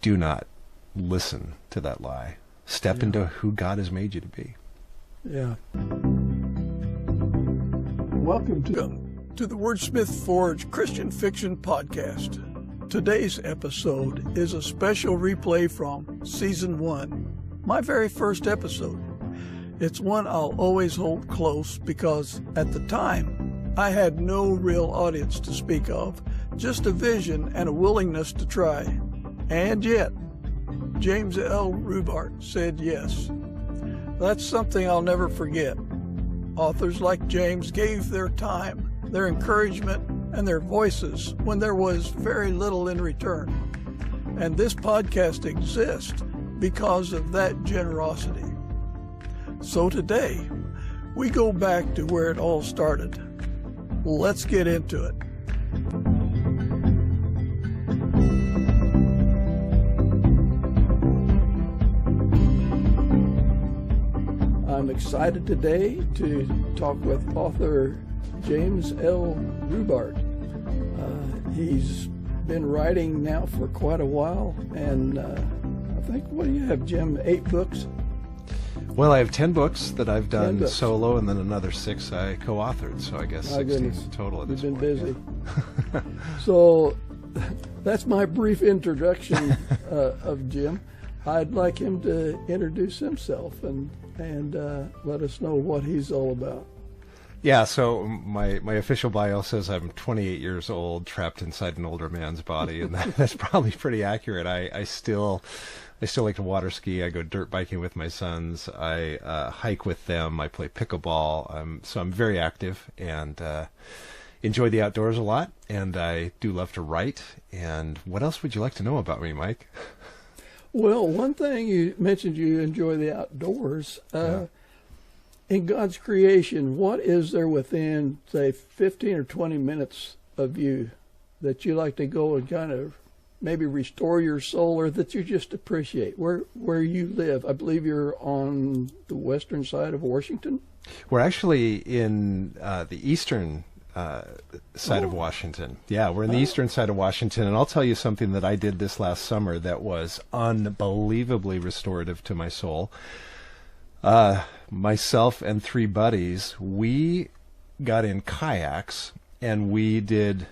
do not listen to that lie. Step into who God has made you to be. Yeah. Welcome to the Wordsmith Forge Christian Fiction Podcast. Today's episode is a special replay from Season 1, my very first episode. It's one I'll always hold close because at the time, I had no real audience to speak of, just a vision and a willingness to try. And yet, James L. Rubart said yes. That's something I'll never forget. Authors like James gave their time, their encouragement, and their voices when there was very little in return. And this podcast exists because of that generosity. So today, we go back to where it all started. Let's get into it. I'm excited today to talk with author James L. Rubart. He's been writing now for quite a while, and I think, what do you have, Jim, 8 books? Well, I have 10 books that I've done solo, and then another 6 I co-authored, so I guess 16 total at this point. You've been busy. Yeah. So that's my brief introduction of Jim. I'd like him to introduce himself and let us know what he's all about. Yeah, so my official bio says I'm 28 years old, trapped inside an older man's body, and that's probably pretty accurate. I still like to water ski. I go dirt biking with my sons. I hike with them. I play pickleball. So I'm very active and enjoy the outdoors a lot. And I do love to write. And what else would you like to know about me, Mike? Well, one thing you mentioned, you enjoy the outdoors. In God's creation, what is there within, say, 15 or 20 minutes of you that you like to go and kind of maybe restore your soul, or that you just appreciate where you live? I believe you're on the western side of Washington. We're actually in the eastern side of Washington. Yeah, we're in the eastern side of Washington, and I'll tell you something that I did this last summer that was unbelievably restorative to my soul. Myself and 3 buddies, we got in kayaks, and we did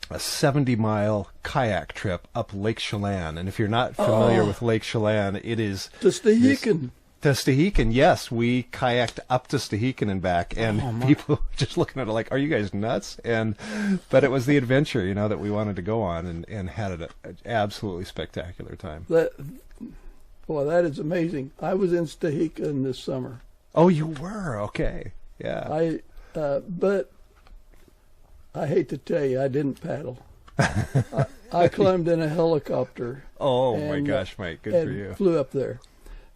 a 70-mile kayak trip up Lake Chelan. And if you're not familiar with Lake Chelan, it is to Stehekin. To Stehekin, yes. We kayaked up to Stehekin and back, and people were just looking at it like, are you guys nuts? But it was the adventure, that we wanted to go on, and had an absolutely spectacular time. That is amazing. I was in Stehekin this summer. Oh, you were? Okay. Yeah. But I hate to tell you, I didn't paddle. I climbed in a helicopter. Oh, my gosh, Mike. Good for you. Flew up there.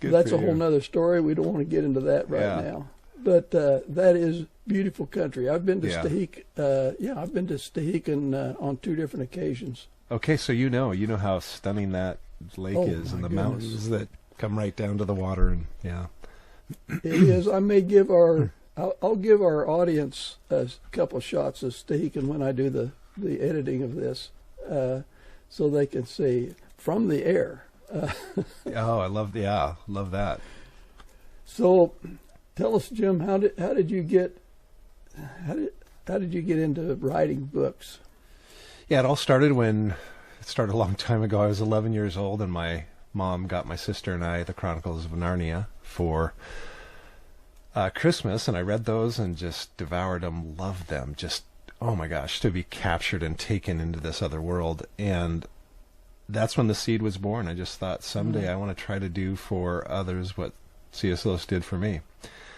That's a whole nother story. We don't want to get into that now. But that is beautiful country. I've been to Stehekin. I've been to Stehekin on 2 different occasions. Okay, so you know how stunning that lake is, and the mountains that come right down to the water, and it is. I may give I'll give our audience a couple shots of Stehekin when I do the editing of this, so they can see from the air. I love that. So, tell us, Jim, how did you get into writing books? Yeah, it all started a long time ago. I was 11 years old, and my mom got my sister and I the Chronicles of Narnia for Christmas, and I read those and just devoured them, loved them. Just, oh my gosh, to be captured and taken into this other world. And that's when the seed was born. I just thought, someday I want to try to do for others what C.S. Lewis did for me.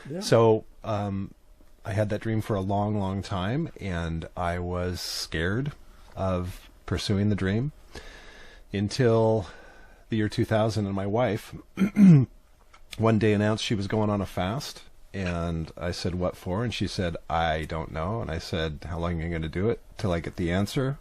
Yeah. So I had that dream for a long, long time, and I was scared of pursuing the dream until the year 2000, and my wife one day announced she was going on a fast, and I said, what for? And she said, I don't know. And I said, how long are you going to do it? Till I get the answer,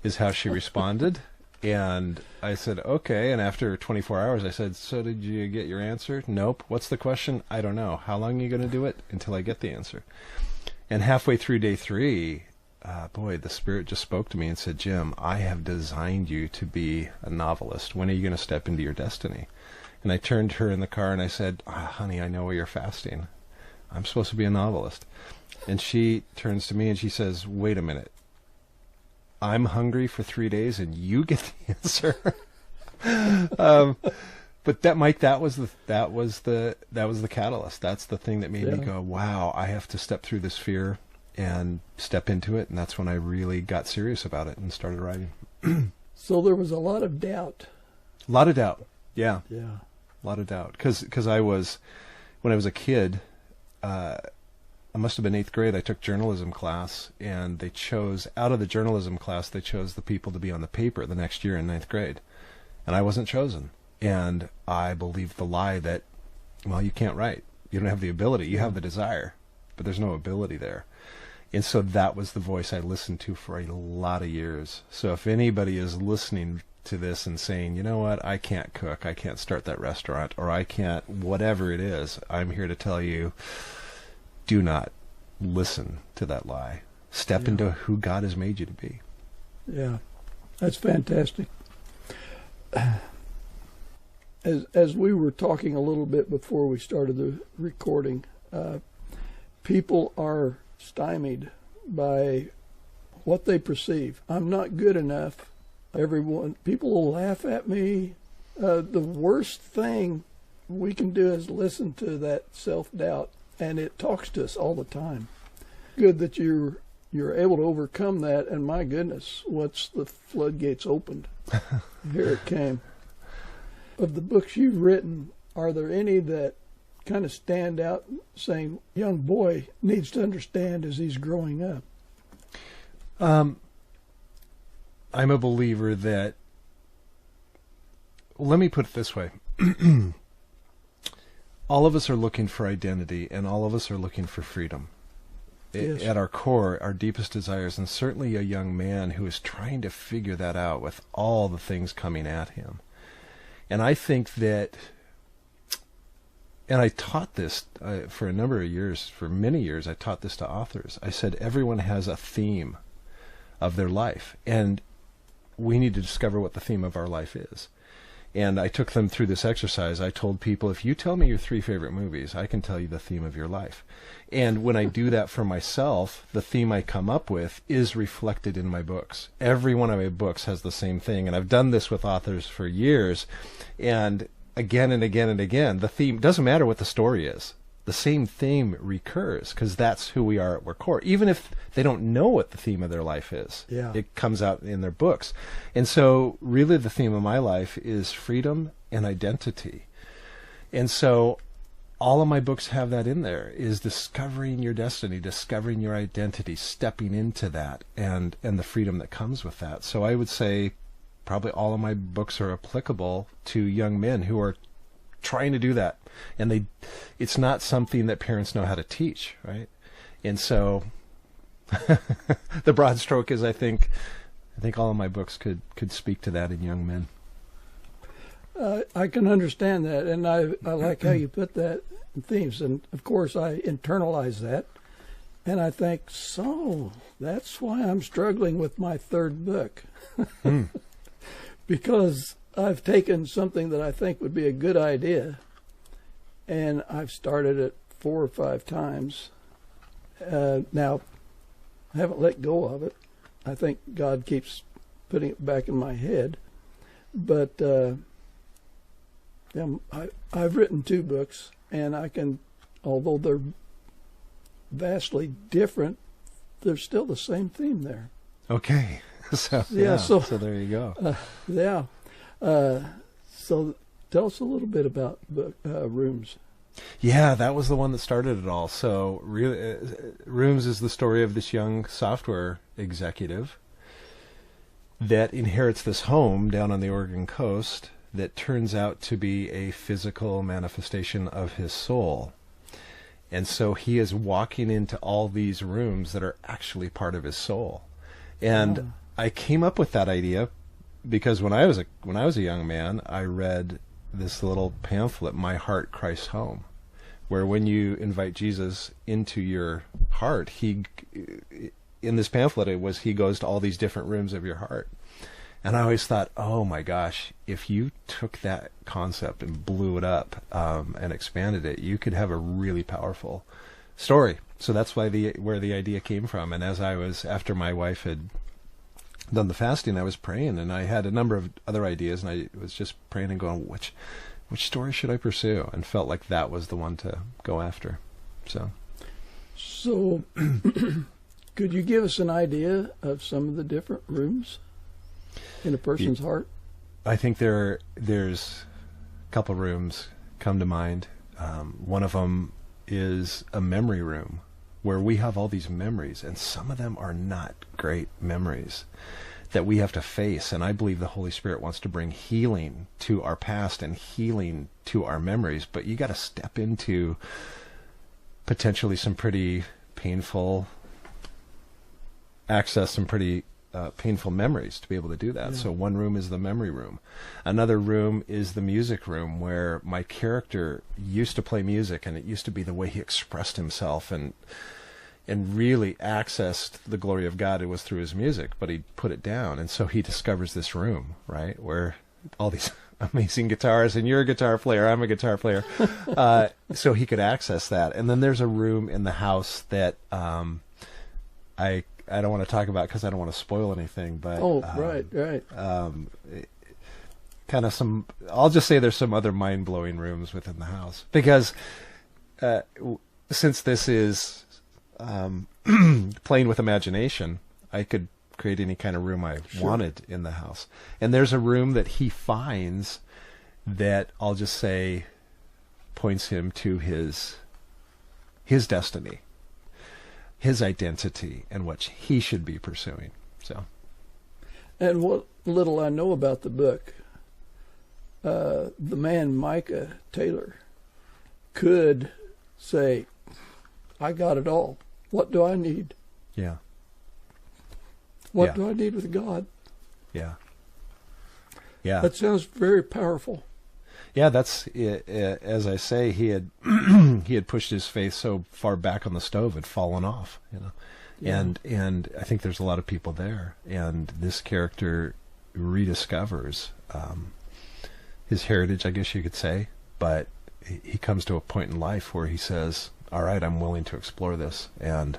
is how she responded. And I said, okay. And after 24 hours, I said, so did you get your answer? Nope. What's the question? I don't know. How long are you going to do it? Until I get the answer. And halfway through day 3, boy, the Spirit just spoke to me and said, Jim, I have designed you to be a novelist. When are you going to step into your destiny? And I turned to her in the car and I said, honey, I know you're fasting. I'm supposed to be a novelist. And she turns to me and she says, wait a minute. I'm hungry for 3 days and you get the answer. But that, Mike, that was the catalyst. That's the thing that made me go, wow, I have to step through this fear and step into it. And that's when I really got serious about it and started writing. So there was a lot of doubt. A lot of doubt. Yeah. Yeah. A lot of doubt. Because when I was a kid, I must have been 8th grade, I took journalism class, and they chose, out of the journalism class, they chose the people to be on the paper the next year in 9th grade. And I wasn't chosen. And I believed the lie that, well, you can't write. You don't have the ability. You have the desire, but there's no ability there. And so that was the voice I listened to for a lot of years. So if anybody is listening to this and saying, you know what, I can't cook, I can't start that restaurant, or I can't, whatever it is, I'm here to tell you, do not listen to that lie. Step into who God has made you to be. Yeah, that's fantastic. As we were talking a little bit before we started the recording, people are stymied by what they perceive. I'm not good enough. People will laugh at me. The worst thing we can do is listen to that self-doubt, and it talks to us all the time. Good that you're able to overcome that, and my goodness, once the floodgates opened, here it came. Of the books you've written, are there any that kind of stand out, saying, young boy needs to understand as he's growing up? I'm a believer that, let me put it this way. All of us are looking for identity, and all of us are looking for freedom. Yes. At our core, our deepest desires, and certainly a young man who is trying to figure that out with all the things coming at him. And I think that, and I taught this for a number of years, for many years, I taught this to authors. I said, everyone has a theme of their life, and we need to discover what the theme of our life is. And I took them through this exercise. I told people, if you tell me your 3 favorite movies, I can tell you the theme of your life. And when I do that for myself, the theme I come up with is reflected in my books. Every one of my books has the same thing. And I've done this with authors for years. And again and again and again, the theme doesn't matter what the story is. The same theme recurs because that's who we are at our core. Even if they don't know what the theme of their life is, it comes out in their books. And so really the theme of my life is freedom and identity. And so all of my books have that in there, is discovering your destiny, discovering your identity, stepping into that, and the freedom that comes with that. So I would say probably all of my books are applicable to young men who are trying to do that. And it's not something that parents know how to teach, right? And so the broad stroke is I think all of my books could speak to that in young men. I can understand that, and I like how you put that in themes. And of course I internalize that, and I think, so that's why I'm struggling with my 3rd book. Because I've taken something that I think would be a good idea, and I've started it 4 or 5 times. Now, I haven't let go of it. I think God keeps putting it back in my head. But I've written 2 books, and I can, although they're vastly different, there's still the same theme there. Okay. So there you go. So tell us a little bit about Rooms. Yeah, that was the one that started it all. So really, Rooms is the story of this young software executive that inherits this home down on the Oregon coast that turns out to be a physical manifestation of his soul. And so he is walking into all these rooms that are actually part of his soul. And I came up with that idea because when I was a young man, I read this little pamphlet, My Heart, Christ's Home, where when you invite Jesus into your heart, in this pamphlet, it was he goes to all these different rooms of your heart. And I always thought, oh my gosh, if you took that concept and blew it up and expanded it, you could have a really powerful story. So that's where the idea came from. And after my wife had done the fasting, I was praying, and I had a number of other ideas, and I was just praying and going, which story should I pursue? And felt like that was the one to go after. So could you give us an idea of some of the different rooms in a person's heart? I think there's a couple rooms come to mind. One of them is a memory room where we have all these memories, and some of them are not great memories that we have to face. And I believe the Holy Spirit wants to bring healing to our past and healing to our memories, but you got to step into potentially some pretty painful painful memories to be able to do that. Yeah. So one room is the memory room. Another room is the music room, where my character used to play music, and it used to be the way he expressed himself and really accessed the glory of God. It was through his music, but he put it down. And so he discovers this room, right, where all these amazing guitars, and you're a guitar player, I'm a guitar player, so he could access that. And then there's a room in the house that I don't want to talk about because I don't want to spoil anything, but right. Kind of I'll just say there's some other mind-blowing rooms within the house, because since this is playing with imagination, I could create any kind of room I wanted in the house. And there's a room that he finds that I'll just say points him to his destiny, his identity, and what he should be pursuing. So, and what little I know about the book, the man Micah Taylor could say, I got it all. What do I need? Yeah. What do I need with God? Yeah. Yeah. That sounds very powerful. Yeah, that's as I say. He had he had pushed his faith so far back on the stove, it fallen off. Yeah. And I think there's a lot of people there, and this character rediscovers his heritage, I guess you could say. But he comes to a point in life where he says, "All right, I'm willing to explore this." And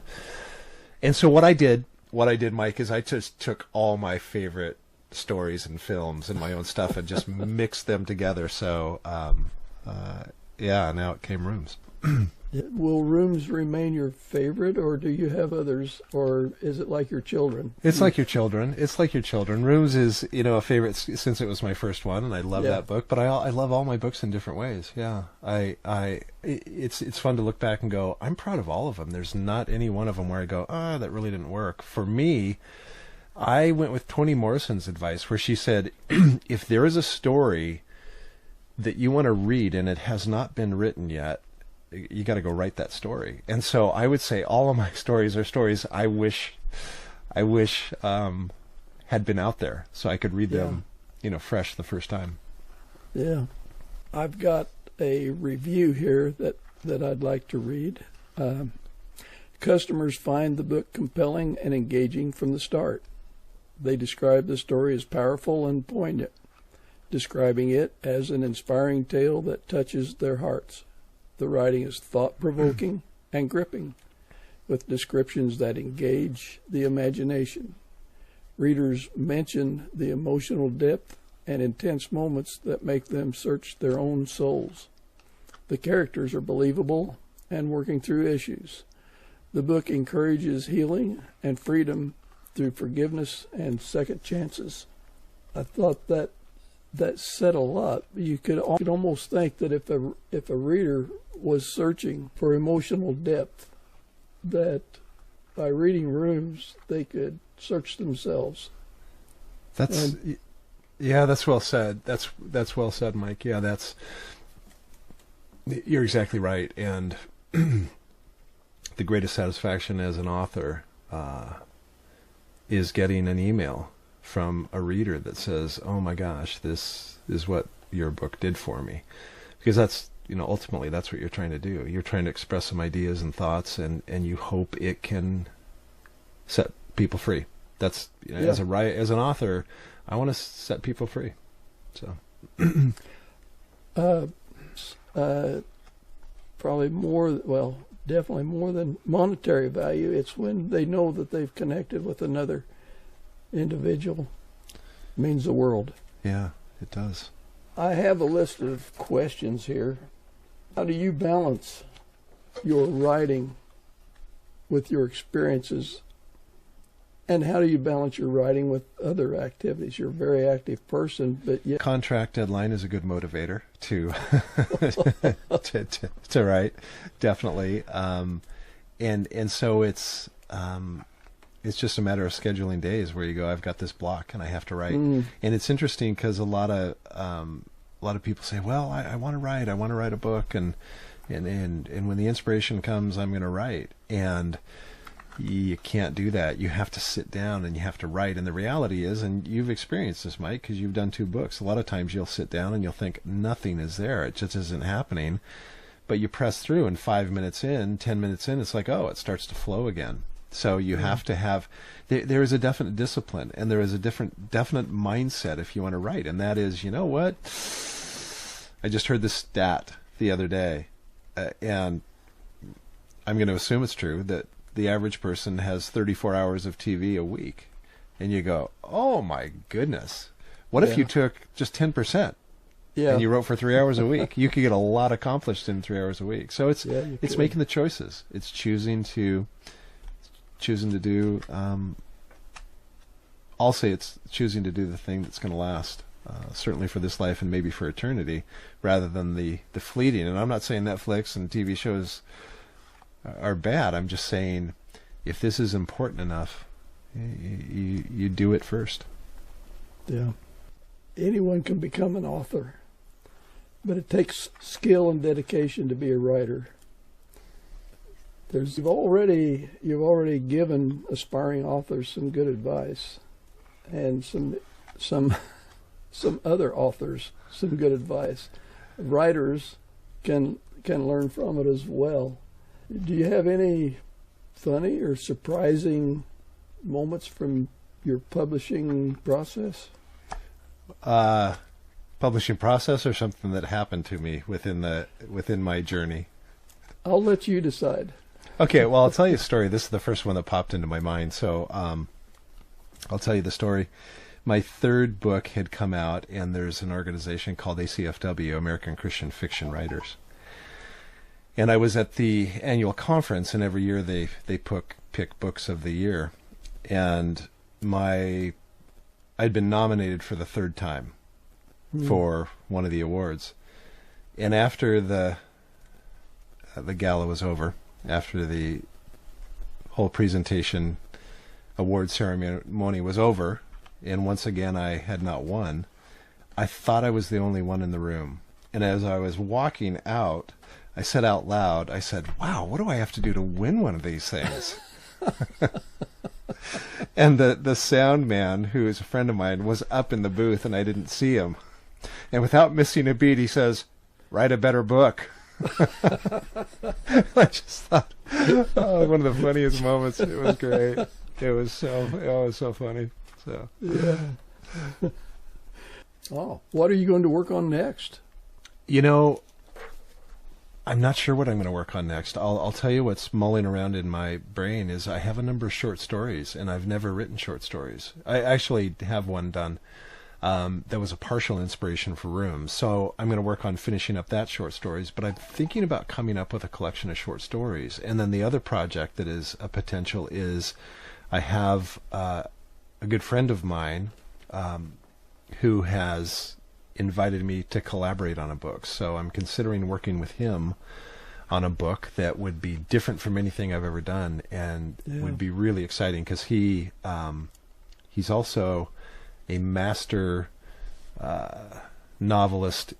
so what I did, Mike, is I just took all my favorite stories and films and my own stuff and just mixed them together. So, now it came Rooms. Will Rooms remain your favorite, or do you have others, or is it like your children? It's like your children. Rooms is, a favorite since it was my first one, and I love that book. But I love all my books in different ways. Yeah, it's fun to look back and go, I'm proud of all of them. There's not any one of them where I go, that really didn't work. For me, I went with Toni Morrison's advice, where she said, if there is a story that you want to read and it has not been written yet, you got to go write that story. And so I would say all of my stories are stories I wish had been out there, so I could read them, fresh the first time. Yeah, I've got a review here that I'd like to read. Customers find the book compelling and engaging from the start. They describe the story as powerful and poignant, describing it as an inspiring tale that touches their hearts. The writing is thought-provoking and gripping, with descriptions that engage the imagination. Readers mention the emotional depth and intense moments that make them search their own souls. The characters are believable and working through issues. The book encourages healing and freedom through forgiveness and second chances. I thought that said a lot. You could almost think that if a reader was searching for emotional depth, that by reading Rooms they could search themselves. That's well said. That's well said, Mike. Yeah, you're exactly right. And the greatest satisfaction as an author is getting an email from a reader that says, "Oh my gosh, this is what your book did for me," because that's ultimately that's what you're trying to do. You're trying to express some ideas and thoughts, and you hope it can set people free. That's as an author, I want to set people free. So probably definitely more than monetary value. It's when they know that they've connected with another individual. It means the world. Yeah, it does. I have a list of questions here. How do you balance your writing with your experiences? And how do you balance your writing with other activities? You're a very active person, but yet... Contract deadline is a good motivator to to write, definitely. And so it's just a matter of scheduling days where you go, I've got this block and I have to write. And it's interesting because a lot of people say, well, I want to write a book, and when the inspiration comes, I'm going to write. And you can't do that. You have to sit down and you have to write. And the reality is, and you've experienced this, Mike, because you've done 2 books, a lot of times you'll sit down and you'll think nothing is there. It just isn't happening. But you press through, and 5 minutes in, 10 minutes in, it's like, oh, it starts to flow again. So you have to have, there is a definite discipline, and there is a definite mindset if you want to write. And that is, you know what? I just heard this stat the other day, and I'm going to assume it's true, that the average person has 34 hours of TV a week. And you go, oh my goodness. What if you took just 10%? Yeah. And you wrote for 3 hours a week? You could get a lot accomplished in 3 hours a week. So it's making the choices. It's choosing to do, I'll say it's choosing to do the thing that's going to last, certainly for this life and maybe for eternity, rather than the fleeting. And I'm not saying Netflix and TV shows are bad. I'm just saying, if this is important enough, you do it first. Yeah. Anyone can become an author, but it takes skill and dedication to be a writer. You've already given aspiring authors some good advice, and some other authors some good advice. Writers can learn from it as well. Do you have any funny or surprising moments from your publishing process? Publishing process, or something that happened to me within my journey? I'll let you decide. Okay, well, I'll tell you a story. This is the first one that popped into my mind, so I'll tell you the story. My 3rd book had come out, and there's an organization called ACFW, American Christian Fiction Writers. And I was at the annual conference, and every year they pick books of the year. And I'd been nominated for the 3rd time for one of the awards. And after the gala was over, after the whole presentation award ceremony was over, and once again I had not won, I thought I was the only one in the room. And as I was walking out, I said out loud, I said, wow, what do I have to do to win one of these things? And the sound man, who is a friend of mine, was up in the booth, and I didn't see him. And without missing a beat, he says, write a better book. I just thought, one of the funniest moments. It was great. It was so funny. So yeah. Oh, what are you going to work on next? I'm not sure what I'm going to work on next. I'll tell you what's mulling around in my brain is I have a number of short stories, and I've never written short stories. I actually have one done that was a partial inspiration for Rooms. So I'm going to work on finishing up that short stories, but I'm thinking about coming up with a collection of short stories. And then the other project that is a potential is I have a good friend of mine who has invited me to collaborate on a book. So I'm considering working with him on a book that would be different from anything I've ever done, and would be really exciting because he's also a master novelist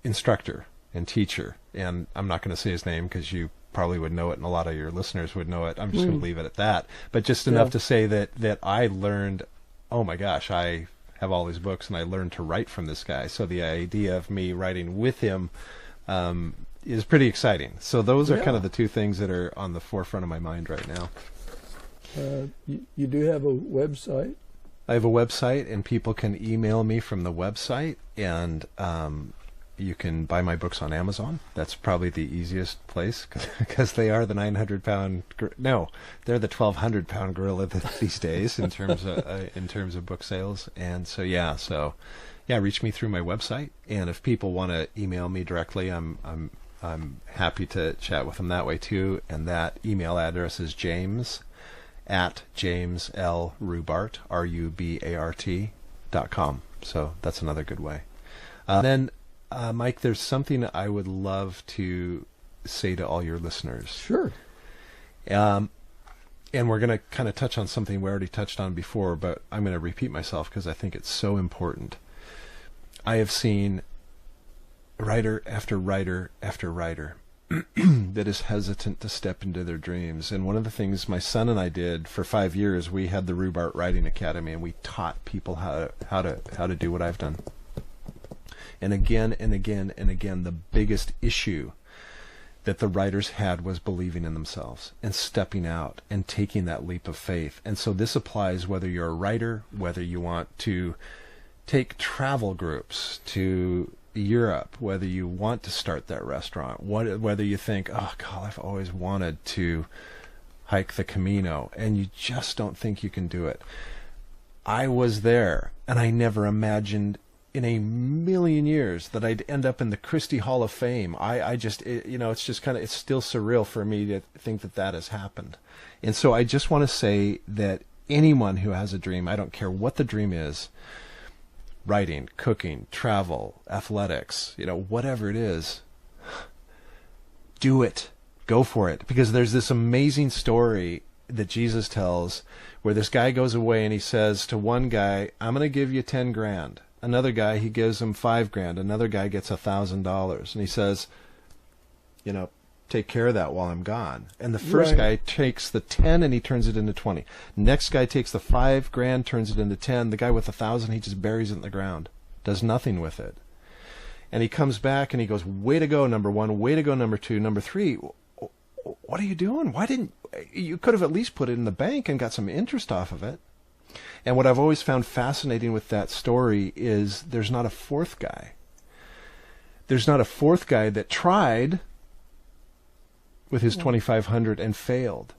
instructor and teacher. And I'm not going to say his name because you probably would know it, and a lot of your listeners would know it. I'm just going to leave it at that. But just enough to say that I learned, oh my gosh, I have all these books, and I learned to write from this guy. So the idea of me writing with him is pretty exciting. So those are kind of the two things that are on the forefront of my mind right now. You do have a website. I have a website, and people can email me from the website, and you can buy my books on Amazon. That's probably the easiest place, because they are the 900-pound. No, they're the 1,200-pound gorilla these days in terms of book sales. And so yeah, reach me through my website. And if people want to email me directly, I'm happy to chat with them that way too. And that email address is james@jameslrubart RUBART.com. So that's another good way. Then. Mike, there's something I would love to say to all your listeners. Sure. And we're going to kind of touch on something we already touched on before, but I'm going to repeat myself because I think it's so important. I have seen writer after writer after writer that is hesitant to step into their dreams. And one of the things my son and I did for 5 years, we had the Rubart Writing Academy, and we taught people how to do what I've done. And again and again and again, the biggest issue that the writers had was believing in themselves and stepping out and taking that leap of faith. And so this applies whether you're a writer, whether you want to take travel groups to Europe, whether you want to start that restaurant, whether you think, oh God, I've always wanted to hike the Camino, and you just don't think you can do it. I was there, and I never imagined in a million years that I'd end up in the Christie Hall of Fame. It's just kind of, it's still surreal for me to think that has happened. And so I just want to say that anyone who has a dream, I don't care what the dream is, writing, cooking, travel, athletics, whatever it is, do it. Go for it. Because there's this amazing story that Jesus tells where this guy goes away and he says to one guy, I'm going to give you 10 grand. Another guy, he gives him 5 grand. Another guy gets $1,000. And he says, take care of that while I'm gone. And the first guy takes the 10 and he turns it into 20. Next guy takes the 5 grand, turns it into 10. The guy with 1,000, he just buries it in the ground, does nothing with it. And he comes back and he goes, way to go, number 1. Way to go, number 2. Number 3, what are you doing? Why didn't you could have at least put it in the bank and got some interest off of it. And what I've always found fascinating with that story is there's not a fourth guy. There's not a fourth guy that tried with his 2,500 and failed.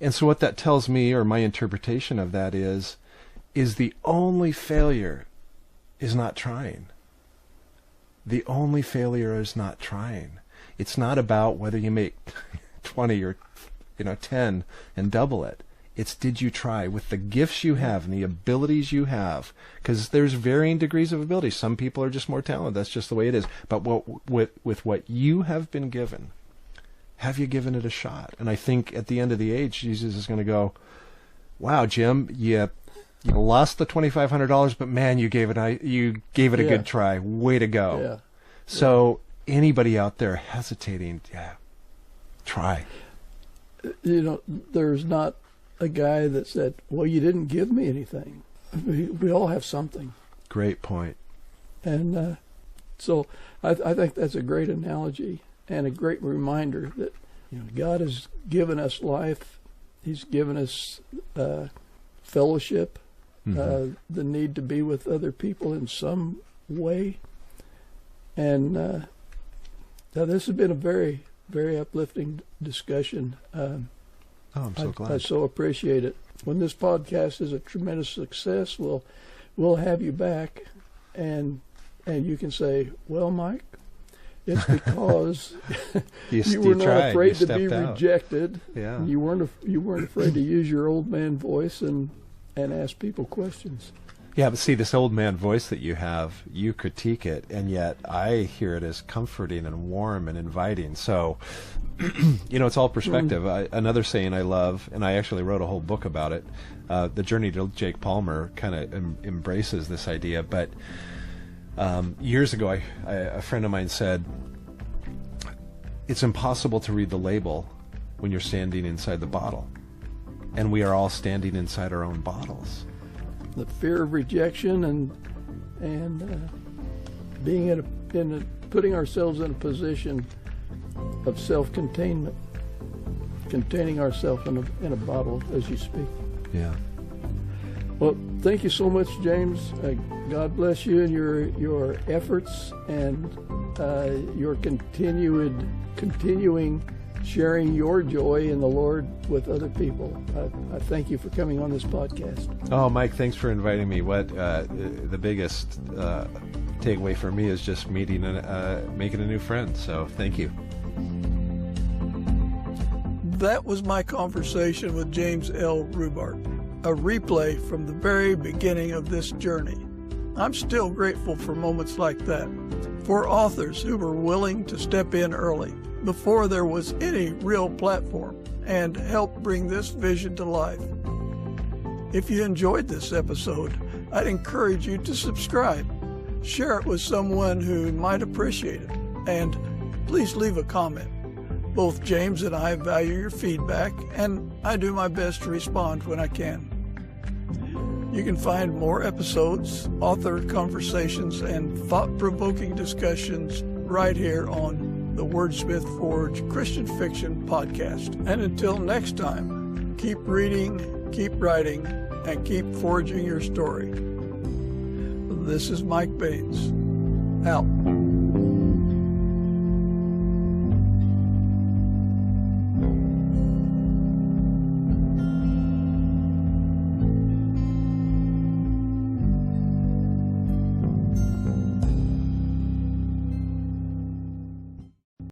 And so what that tells me, or my interpretation of that is the only failure is not trying. The only failure is not trying. It's not about whether you make 20 or 10 and double it. It's, did you try with the gifts you have and the abilities you have? Because there's varying degrees of ability. Some people are just more talented. That's just the way it is. But with what you have been given, have you given it a shot? And I think at the end of the age, Jesus is going to go, wow, Jim, you lost the $2,500, but man, you gave it a good try. Way to go. Yeah. So anybody out there hesitating, try. There's not a guy that said, well, you didn't give me anything. We all have something. Great point. And so I think that's a great analogy and a great reminder that God has given us life. He's given us fellowship, the need to be with other people in some way. And now this has been a very, very uplifting discussion. I'm so glad. I so appreciate it. When this podcast is a tremendous success, we'll have you back, and you can say, well, Mike, it's because you were not afraid to be rejected. Yeah. You weren't afraid to use your old man voice and ask people questions. Yeah, but see, this old man voice that you have, you critique it, and yet I hear it as comforting and warm and inviting. So, it's all perspective. Another saying I love, and I actually wrote a whole book about it, The Journey to Jake Palmer kind of embraces this idea. But years ago, a friend of mine said, it's impossible to read the label when you're standing inside the bottle. And we are all standing inside our own bottles. The fear of rejection and being putting ourselves in a position of self-containment. containing ourselves in a bottle as you speak. Yeah. Well, thank you so much, James. God bless you and your efforts and your continuing sharing your joy in the Lord with other people. I thank you for coming on this podcast. Oh, Mike, thanks for inviting me. What the biggest takeaway for me is just meeting making a new friend. So thank you. That was my conversation with James L. Rubart, a replay from the very beginning of this journey. I'm still grateful for moments like that, for authors who were willing to step in early, before there was any real platform, and help bring this vision to life. If you enjoyed this episode, I'd encourage you to subscribe, share it with someone who might appreciate it, and please leave a comment. Both James and I value your feedback, and I do my best to respond when I can. You can find more episodes, author conversations, and thought-provoking discussions right here on the Wordsmith Forge Christian Fiction Podcast. And until next time, keep reading, keep writing, and keep forging your story. This is Mike Baines, out.